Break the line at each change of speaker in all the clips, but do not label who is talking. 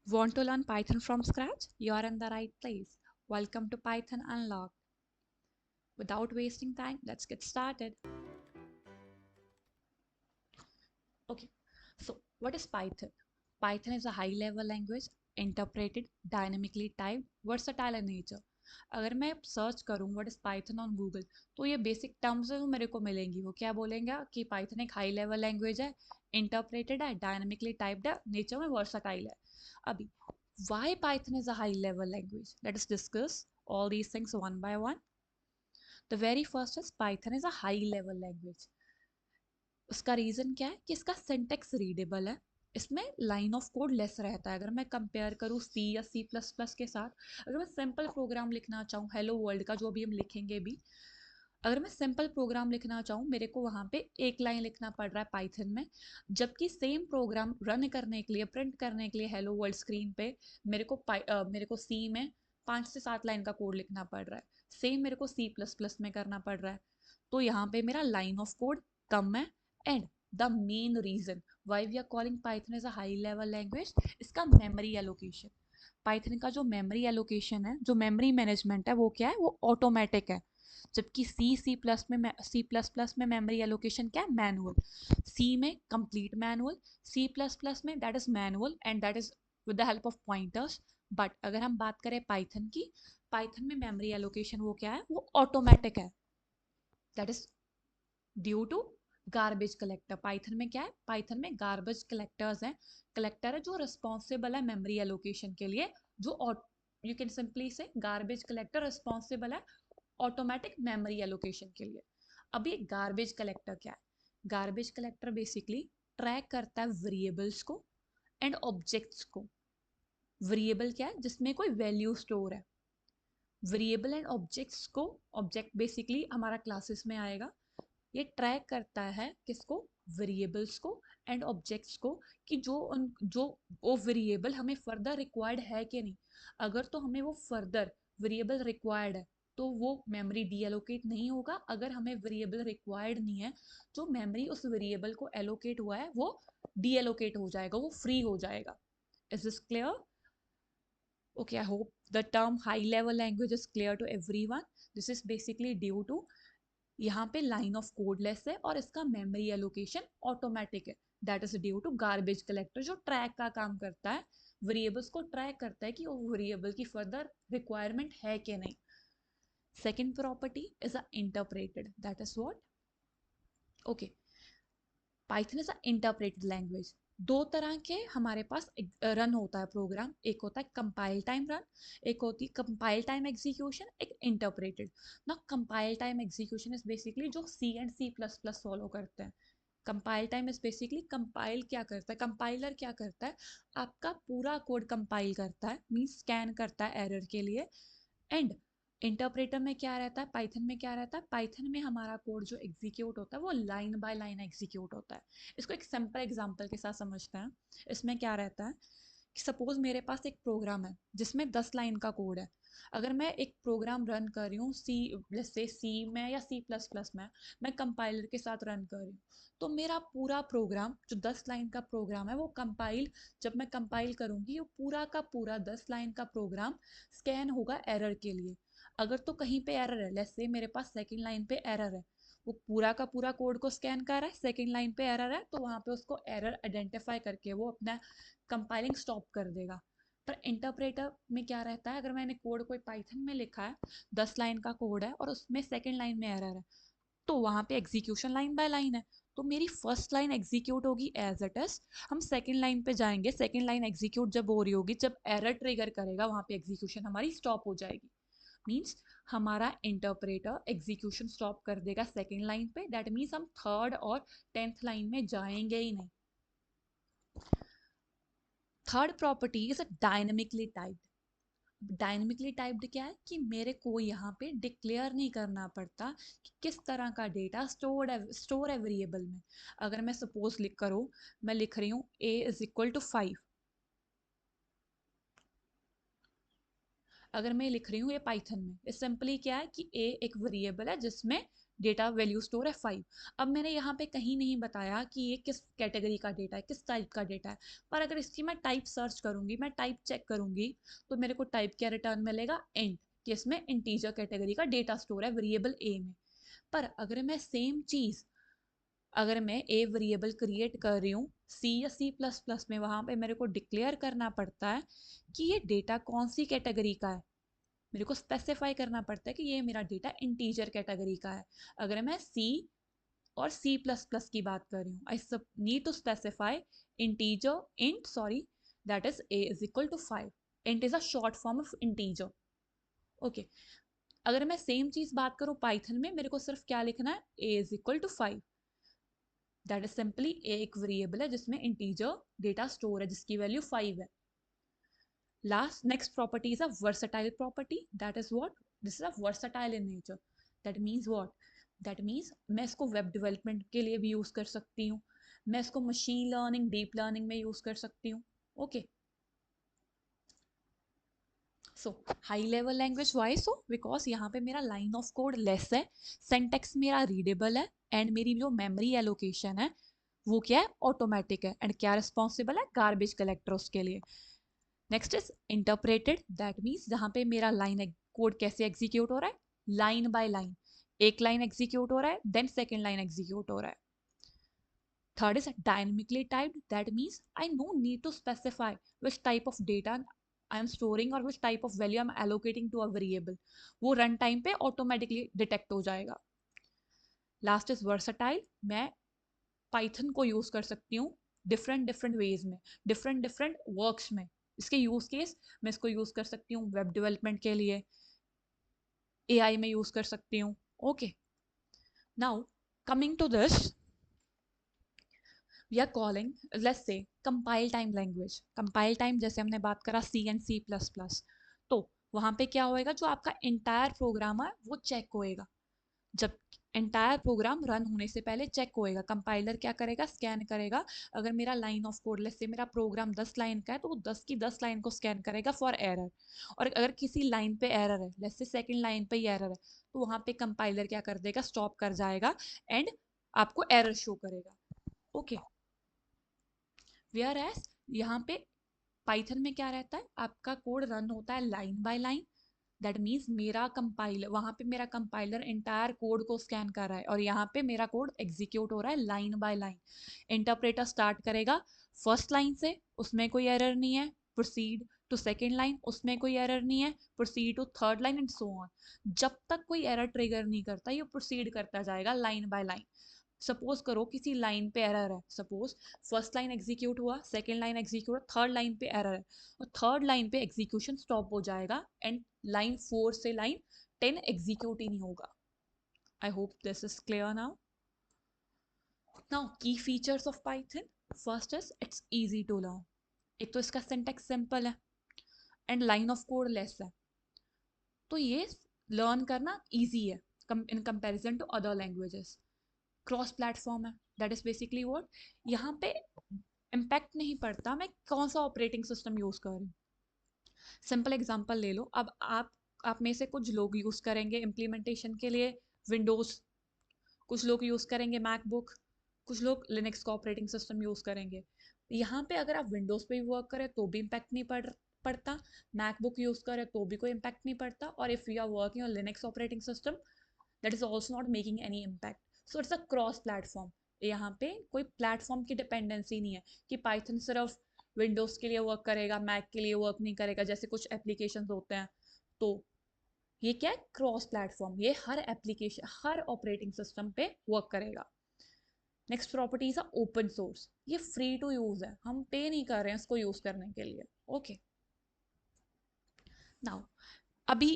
Want to learn Python from scratch? You are in the right place. Welcome to Python Unlocked. Without wasting time, let's get started. Okay, so what is Python? Python is a high level language, interpreted, dynamically typed, versatile in nature. अगर मैं search करूँ what is Python on Google तो ये basic terms है वो मेरे को मिलेंगी. वो क्या बोलेंगे कि पाइथन एक हाई लेवल लैंग्वेज है, इंटरप्रेटेड है, डायनामिकली टाइप्ड है, नेचर में वर्साटाइल है. अभी why Python is a high level language? Let us discuss all these things one by one. The very first is Python is a high level language. उसका reason क्या है कि इसका syntax readable है. इसमें लाइन ऑफ कोड लेस रहता है. अगर मैं कंपेयर करूँ सी या सी प्लस प्लस के साथ, अगर मैं सिंपल प्रोग्राम लिखना चाहूँ हेलो वर्ल्ड का जो भी हम लिखेंगे भी, अगर मैं सिंपल प्रोग्राम लिखना चाहूँ मेरे को वहाँ पे एक लाइन लिखना पड़ रहा है पाइथन में, जबकि सेम प्रोग्राम रन करने के लिए, प्रिंट करने के लिए हेलो वर्ल्ड स्क्रीन पे मेरे को सी में 5 से 7 लाइन का कोड लिखना पड़ रहा है. सेम मेरे को सी प्लस प्लस में करना पड़ रहा है. तो यहाँ पे मेरा लाइन ऑफ कोड कम है. And the main reason why we are calling Python as a high level language, इसका मेमोरी एलोकेशन. पाइथन का जो मेमोरी एलोकेशन है, जो मेमोरी मैनेजमेंट है, वो क्या है, वो ऑटोमेटिक है. जबकि सी प्लस प्लस में मेमोरी एलोकेशन क्या है, मैनुअल. सी में complete manual, C plus plus में that is manual and that is with the help of pointers. But अगर हम बात करें पाइथन की, पाइथन में मेमोरी एलोकेशन वो क्या है, वो ऑटोमेटिक है. That is due to garbage collector. Python में क्या है, पाइथन में गार्बेज कलेक्टर्स हैं. कलेक्टर है जो रिस्पॉन्सिबल है मेमोरी एलोकेशन के लिए. जो यू कैन सिंपली से गार्बेज कलेक्टर रिस्पॉन्सिबल है ऑटोमेटिक मेमोरी एलोकेशन के लिए. अभी गार्बेज कलेक्टर क्या है? गार्बेज कलेक्टर बेसिकली ट्रैक करता है वेरिएबल्स को एंड ऑब्जेक्ट्स को. वेरिएबल क्या है, जिसमें कोई वैल्यू स्टोर है. वेरिएबल एंड ऑब्जेक्ट्स को, ऑब्जेक्ट बेसिकली हमारा क्लासेस में आएगा. ये ट्रैक करता है किसको, वेरिएबल्स को एंड ऑब्जेक्ट्स को, कि जो वो वेरिएबल हमें फर्दर रिक्वायर्ड है कि नहीं. अगर तो हमें वो फर्दर वेरिएबल रिक्वायर्ड है तो वो मेमोरी डीएलोकेट नहीं होगा. अगर हमें वेरिएबल रिक्वायर्ड नहीं है, जो मेमोरी उस वेरिएबल को एलोकेट हुआ है वो डीएलोकेट हो जाएगा, वो फ्री हो जाएगा. Is this clear? Okay, I hope the term high level language is clear to everyone. This is basically due to यहाँ पे लाइन ऑफ कोड लेस है और इसका मेमोरी एलोकेशन ऑटोमेटिक है. That is due to garbage collector जो track का काम करता है, वेरिएबल्स को ट्रैक करता है कि वो वेरिएबल की फर्दर रिक्वायरमेंट है कि नहीं. Second property is a interpreted. That is what, okay, Python is a interpreted language. दो तरह के हमारे पास रन होता है प्रोग्राम. एक होता है कंपाइल टाइम रन, एक होती है कंपाइल टाइम एग्जीक्यूशन, एक इंटरप्रेटेड. ना compile time execution is basically जो C and C plus plus follow करते हैं. Compile time is basically compile क्या करता है, कंपाइलर क्या करता है, आपका पूरा कोड कंपाइल करता है, मीन्स स्कैन करता है एरर के लिए. एंड इंटरप्रेटर में क्या रहता है, पाइथन में क्या रहता है, पाइथन में हमारा कोड जो एग्जीक्यूट होता है वो लाइन बाय लाइन एग्जीक्यूट होता है. इसको एक सिंपल एग्जांपल के साथ समझते हैं. इसमें क्या रहता है कि सपोज मेरे पास एक प्रोग्राम है जिसमें 10 लाइन का कोड है. अगर मैं एक प्रोग्राम रन कर रही हूँ सी, जैसे सी में या सी प्लस प्लस में, मैं कंपाइलर के साथ रन कर रही हूँ, तो मेरा पूरा प्रोग्राम जो 10 लाइन का प्रोग्राम है वो कंपाइल, जब मैं कंपाइल करूँगी वो पूरा का पूरा 10 लाइन का प्रोग्राम स्कैन होगा एरर के लिए. अगर तो कहीं पे एरर है, लेट्स से मेरे पास सेकंड लाइन पे एरर है, वो पूरा का पूरा कोड को स्कैन कर रहा है, सेकंड लाइन पे एरर है तो वहाँ पे उसको एरर आइडेंटिफाई करके वो अपना कंपाइलिंग स्टॉप कर देगा. पर इंटरप्रेटर में क्या रहता है, अगर मैंने कोड कोई पाइथन में लिखा है, 10 लाइन का कोड है और उसमें सेकंड लाइन में एरर है, तो वहाँ पे एग्जीक्यूशन लाइन बाय लाइन है. तो मेरी फर्स्ट लाइन एग्जीक्यूट होगी एज इट इज, हम सेकंड लाइन पे जाएंगे, सेकंड लाइन एग्जीक्यूट जब हो रही होगी, जब एरर ट्रिगर करेगा वहाँ पे एग्जीक्यूशन हमारी स्टॉप हो जाएगी. मीन्स हमारा इंटरप्रेटर एग्जीक्यूशन स्टॉप कर देगा सेकेंड लाइन पे. दैट मीन्स हम थर्ड और 10th लाइन में जाएंगे ही नहीं. Third property is dynamically typed. Dynamically typed क्या है कि मेरे को यहाँ पे डिक्लेयर नहीं करना पड़ता कि किस तरह का डेटा स्टोर है वेरिएबल में. अगर मैं सपोज लिख करूँ, मैं लिख रही हूँ a इज इक्वल टू 5. अगर मैं लिख रही हूँ ये पाइथन में, ये सिंपली क्या है कि a एक वेरिएबल है जिसमें डेटा वैल्यू स्टोर है 5। अब मैंने यहाँ पे कहीं नहीं बताया कि ये किस कैटेगरी का डेटा है, किस टाइप का डेटा है, पर अगर इसकी मैं टाइप सर्च करूँगी, मैं टाइप चेक करूँगी, तो मेरे को टाइप क्या रिटर्न मिलेगा, इंट, कि इसमें इंटीजर कैटेगरी का डेटा स्टोर है वेरिएबल ए में। पर अगर मैं सेम चीज़, अगर मैं ए वेरिएबल क्रिएट कर रही हूँ सी या सी प्लस प्लस में, वहाँ पे मेरे को डिक्लेयर करना पड़ता है कि ये डेटा कौन सी कैटेगरी का है, मेरे को स्पेसिफाई करना पड़ता है कि ये मेरा डेटा इंटीजर कैटेगरी का है। अगर मैं सी और सी प्लस प्लस की बात कर रही हूँ, आई सब need to specify integer int, sorry, that is a is equal to 5। Int is a short form of integer. Okay, अगर मैं सेम चीज बात करूँ पाइथन में, मेरे को सिर्फ क्या लिखना है, a is equal to 5। That is simply एक वेरिएबल है जिसमें इंटीजर डेटा स्टोर है जिसकी वैल्यू 5 है। Last, next property is a versatile property. That is what? This is a versatile in nature. That means what? That means मैं इसको web development के लिए भी यूज कर सकती हूँ, मैं इसको मशीन लर्निंग, डीप लर्निंग में यूज कर सकती हूँ। Okay, so high level language why so, because यहाँ पे मेरा लाइन ऑफ कोड लेस है, सेंटेक्स मेरा रीडेबल है, एंड मेरी जो मेमोरी एलोकेशन है वो क्या है, ऑटोमेटिक है, एंड क्या रिस्पॉन्सिबल है, गार्बेज कलेक्टर उसके लिए। Next is interpreted, that means जहाँ पे मेरा लाइन कोड कैसे एग्जीक्यूट हो रहा है, लाइन बाय लाइन, एक लाइन एग्जीक्यूट हो रहा है, देन सेकेंड लाइन एग्जीक्यूट हो रहा है। Third is dynamically typed, that means I no need to specify which type of data I am storing और which type of value I am allocating to a variable, वो run time पे automatically detect हो जाएगा। Last is versatile, मैं Python को use कर सकती हूँ डिफरेंट डिफरेंट वेज में, डिफरेंट डिफरेंट वर्क्स में। इसके यूज केस, मैं इसको यूज कर सकती हूँ वेब डेवलपमेंट के लिए, एआई में यूज कर सकती हूँ। Okay, now coming to this, we are calling, let's say compile time language. Compile time जैसे हमने बात करा C and C plus plus, तो वहाँ पे क्या होएगा, जो आपका इंटायर प्रोग्राम है वो चेक होएगा। जब एंटायर प्रोग्राम रन होने से पहले चेक होएगा, कंपाइलर क्या करेगा, स्कैन करेगा। अगर मेरा line of code, let's say मेरा प्रोग्राम 10 लाइन का है, तो वो 10 की 10 लाइन को स्कैन करेगा फॉर एरर। और अगर किसी लाइन पे एरर है, लेट्स से सेकंड लाइन पे ही एरर है, तो वहाँ पे कंपाइलर क्या कर देगा, स्टॉप कर जाएगा एंड आपको एरर शो करेगा। ओके, वेयर एज यहाँ पे पाइथन में क्या रहता है, आपका कोड रन होता है line by line. That means मेरा कंपाइलर, वहाँ पे मेरा कंपाइलर इंटायर कोड को स्कैन कर रहा है, और यहाँ पे मेरा कोड एग्जीक्यूट हो रहा है line by line. Interpreter start करेगा फर्स्ट लाइन से, उसमें कोई एरर नहीं है, प्रोसीड टू सेकेंड लाइन, उसमें कोई एरर नहीं है, proceed to third line and so on. जब तक कोई एरर ट्रिगर नहीं करता, ये प्रोसीड करता जाएगा लाइन बाय लाइन। सपोज करो किसी लाइन पे एरर है, सपोज फर्स्ट लाइन एग्जीक्यूट हुआ, second line execute, third line पे एरर है, और थर्ड लाइन पे एग्जीक्यूशन स्टॉप हो जाएगा एंड लाइन 4 से लाइन 10 एग्जीक्यूट ही नहीं होगा। I hope this is clear now. Now key features of Python, first is its easy to learn. एक तो इसका सिंटैक्स सिंपल है and line of code less है, तो ये लर्न करना इजी है in comparison to other languages. Cross platform है, दैट इज बेसिकली व्हाट, यहाँ पे इम्पैक्ट नहीं पड़ता मैं कौन सा ऑपरेटिंग सिस्टम यूज कर रही हूँ। सिंपल एग्जांपल ले लो, अब आप में से कुछ लोग यूज करेंगे इम्प्लीमेंटेशन के लिए विंडोज, कुछ लोग यूज करेंगे मैकबुक, कुछ लोग लिनक्स का ऑपरेटिंग सिस्टम यूज करेंगे। यहाँ पे अगर आप विंडोज पे भी वर्क करें तो भी इम्पैक्ट नहीं पड़ता, मैकबुक यूज करें तो भी कोई इम्पैक्ट नहीं पड़ता, और if you are working on Linux operating system, that is also not making any impact. So it's a cross platform. यहाँ पे कोई प्लेटफॉर्म की डिपेंडेंसी नहीं है कि पाइथन सिर्फ विंडोज के लिए वर्क करेगा, मैक के लिए वर्क नहीं करेगा, जैसे कुछ एप्लीकेशन होते हैं। तो ये क्या है, क्रॉस प्लेटफॉर्म, ये हर एप्लीकेशन, हर ऑपरेटिंग सिस्टम पे वर्क करेगा। Next property is open source, ये फ्री टू यूज है, हम पे नहीं कर रहे हैं इसको यूज करने के लिए। ओके, नाउ अभी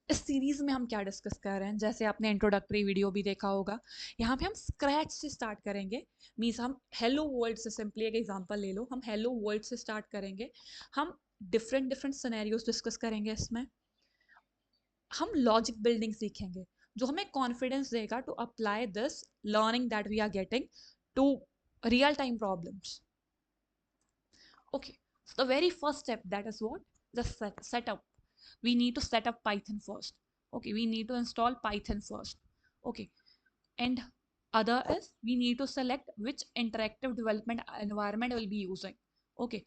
इस सीरीज में हम क्या डिस्कस कर रहे हैं, जैसे आपने इंट्रोडक्टरी वीडियो भी देखा होगा, यहाँ पे हम स्क्रैच से स्टार्ट करेंगे। मीन्स हम हेलो वर्ल्ड से, सिंपली एक एग्जांपल ले लो, हम हेलो वर्ल्ड से स्टार्ट करेंगे। हम डिफरेंट डिफरेंट सिनेरियोज डिस्कस करेंगे इसमें, हम लॉजिक बिल्डिंग सीखेंगे जो हमें कॉन्फिडेंस देगा to apply this learning that we are getting to real time problems. Okay, so the very first step, that is what, the setup. We need to set up Python first. Okay, we need to install Python first. Okay, and other is we need to select which interactive development environment will be using. Okay,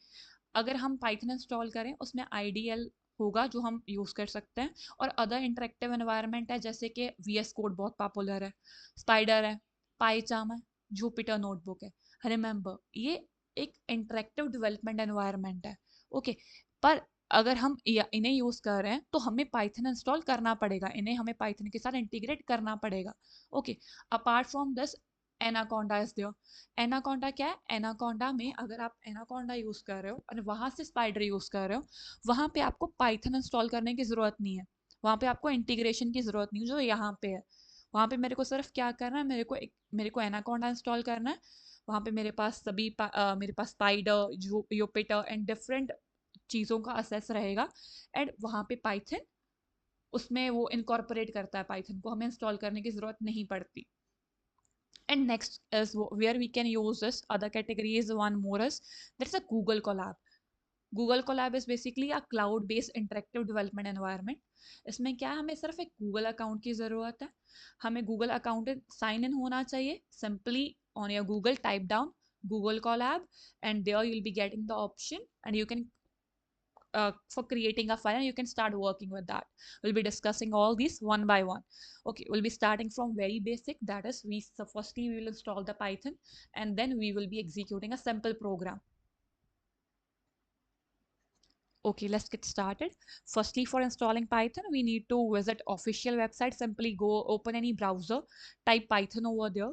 अगर हम Python install करें उसमें IDL होगा जो हम use कर सकते हैं, और अदर इंटरेक्टिव एनवायरनमेंट है जैसे कि वीएस कोड बहुत पॉपुलर है, स्पाइडर है, पाईचार्म है, जुपिटर नोटबुक है। रिमेंबर ये एक इंटरेक्टिव डेवलपमेंट एनवायरनमेंट है। ओके, पर अगर हम इन्हें यूज़ कर रहे हैं तो हमें पाइथन इंस्टॉल करना पड़ेगा, इन्हें हमें पाइथन के साथ इंटीग्रेट करना पड़ेगा। Okay, apart from this Anaconda is there. Anaconda क्या है? एनाकोंडा में अगर आप एनाकोंडा यूज़ कर रहे हो और वहाँ से स्पाइडर यूज़ कर रहे हो, वहाँ पे आपको पाइथन इंस्टॉल करने की ज़रूरत नहीं है, वहाँ पे आपको इंटीग्रेशन की ज़रूरत नहीं है जो यहाँ पे है। वहाँ पे मेरे को सिर्फ क्या करना है, मेरे को एनाकोंडा इंस्टॉल करना है। वहाँ पे मेरे पास मेरे पास स्पाइडर, यूपिटर एंड डिफरेंट चीज़ों का असेस रहेगा, एंड वहाँ पे पाइथन उसमें वो इनकॉर्पोरेट करता है, पाइथन को हमें इंस्टॉल करने की ज़रूरत नहीं पड़ती। And next is where we can use this other category is one more is there's a Google Colab. Google Colab is basically a cloud-based interactive development environment. इसमें क्या है, हमें सिर्फ एक गूगल अकाउंट की ज़रूरत है। हमें गूगल अकाउंट साइन इन होना चाहिए। Simply on your Google type down Google Colab, and there you'll be getting the option, and you can for creating a file and you can start working with that. We'll be discussing all these one by one. Okay, we'll be starting from very basic, that is firstly we will install the Python, and then we will be executing a simple program. Okay, let's get started. Firstly, for installing Python, we need to visit official website. Simply go open any browser, type Python over there.